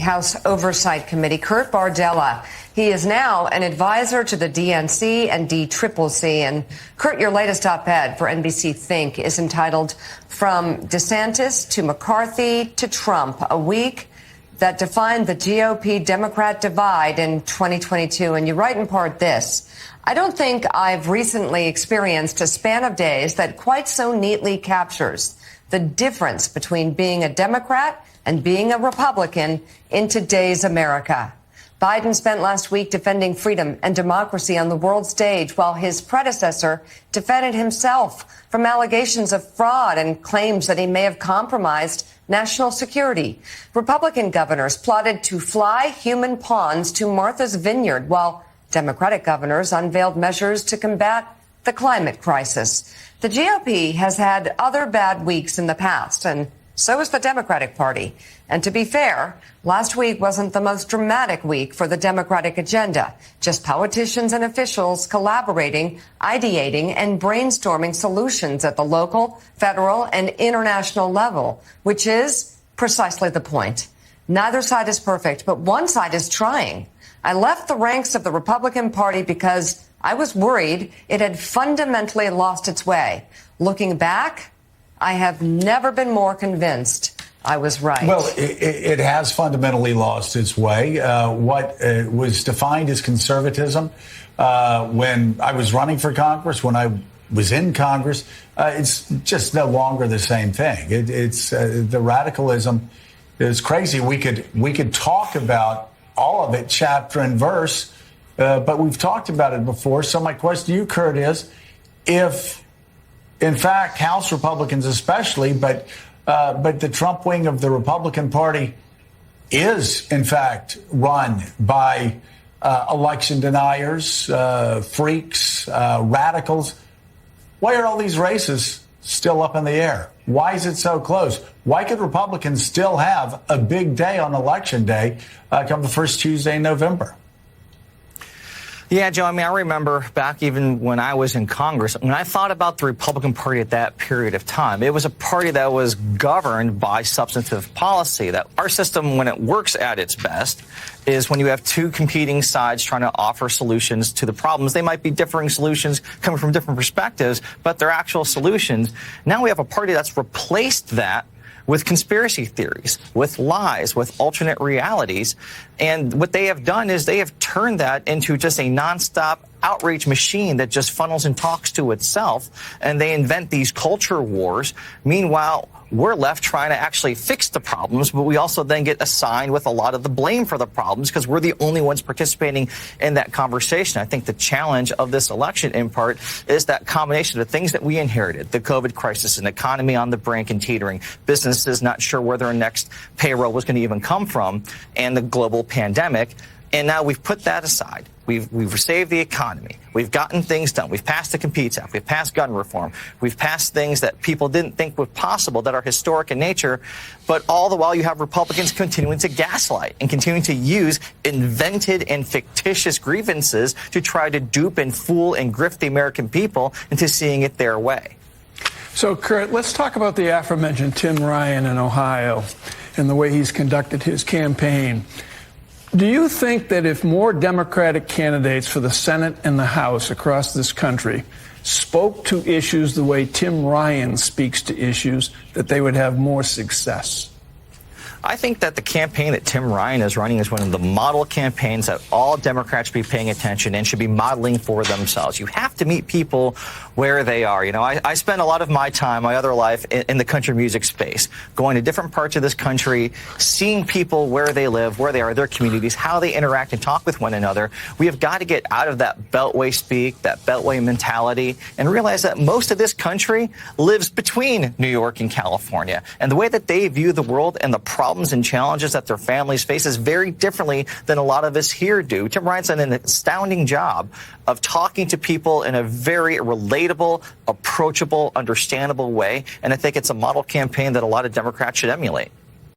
House Oversight Committee, Kurt Bardella. He is now an advisor to the DNC and DCCC. And Kurt, your latest op-ed for NBC Think is entitled From DeSantis to McCarthy to Trump, a week that defined the GOP-Democrat divide in 2022. And you write in part this: I don't think I've recently experienced a span of days that quite so neatly captures the difference between being a Democrat and being a Republican in today's America. Biden spent last week defending freedom and democracy on the world stage, while his predecessor defended himself from allegations of fraud and claims that he may have compromised national security. Republican governors plotted to fly human pawns to Martha's Vineyard, while Democratic governors unveiled measures to combat the climate crisis. The GOP has had other bad weeks in the past, and so has the Democratic Party. And to be fair, last week wasn't the most dramatic week for the Democratic agenda. Just politicians and officials collaborating, ideating, and brainstorming solutions at the local, federal, and international level, which is precisely the point. Neither side is perfect, but one side is trying. I left the ranks of the Republican Party because I was worried it had fundamentally lost its way. Looking back, I have never been more convinced I was right. Well, it has fundamentally lost its way. What was defined as conservatism when I was running for Congress, when I was in Congress, it's just no longer the same thing. It's the radicalism is crazy. We could talk about all of it, chapter and verse, but we've talked about it before. So my question to you, Kurt, is if, in fact, House Republicans especially, but the Trump wing of the Republican Party is, in fact, run by election deniers, freaks, radicals, why are all these races still up in the air? Why is it so close? Why could Republicans still have a big day on Election Day come the first Tuesday in November? Yeah, Joe, I remember back even when I was in Congress, when I thought about the Republican Party at that period of time, it was a party that was governed by substantive policy. That our system, when it works at its best, is when you have two competing sides trying to offer solutions to the problems. They might be differing solutions coming from different perspectives, but they're actual solutions. Now we have a party that's replaced that with conspiracy theories, with lies, with alternate realities. And what they have done is they have turned that into just a nonstop outrage machine that just funnels and talks to itself. And they invent these culture wars. Meanwhile, we're left trying to actually fix the problems, but we also then get assigned with a lot of the blame for the problems because we're the only ones participating in that conversation. I think the challenge of this election, in part, is that combination of things that we inherited, the COVID crisis, an economy on the brink and teetering, businesses not sure where their next payroll was going to even come from, and the global pandemic. And now we've put that aside. We've saved the economy. We've gotten things done. We've passed the Competes Act. We've passed gun reform. We've passed things that people didn't think were possible, that are historic in nature. But all the while you have Republicans continuing to gaslight and continuing to use invented and fictitious grievances to try to dupe and fool and grift the American people into seeing it their way. So, Kurt, let's talk about the aforementioned Tim Ryan in Ohio and the way he's conducted his campaign. Do you think that if more Democratic candidates for the Senate and the House across this country spoke to issues the way Tim Ryan speaks to issues, that they would have more success? I think that the campaign that Tim Ryan is running is one of the model campaigns that all Democrats should be paying attention and should be modeling for themselves. You have to meet people where they are. You know, I spend a lot of my time, my other life, in the country music space, going to different parts of this country, seeing people where they live, where they are, their communities, how they interact and talk with one another. We have got to get out of that Beltway speak, that Beltway mentality, and realize that most of this country lives between New York and California. And the way that they view the world and the problems and challenges that their families face is very differently than a lot of us here do. Tim Ryan's done an astounding job of talking to people in a very relatable, approachable, understandable way. And I think it's a model campaign that a lot of Democrats should emulate.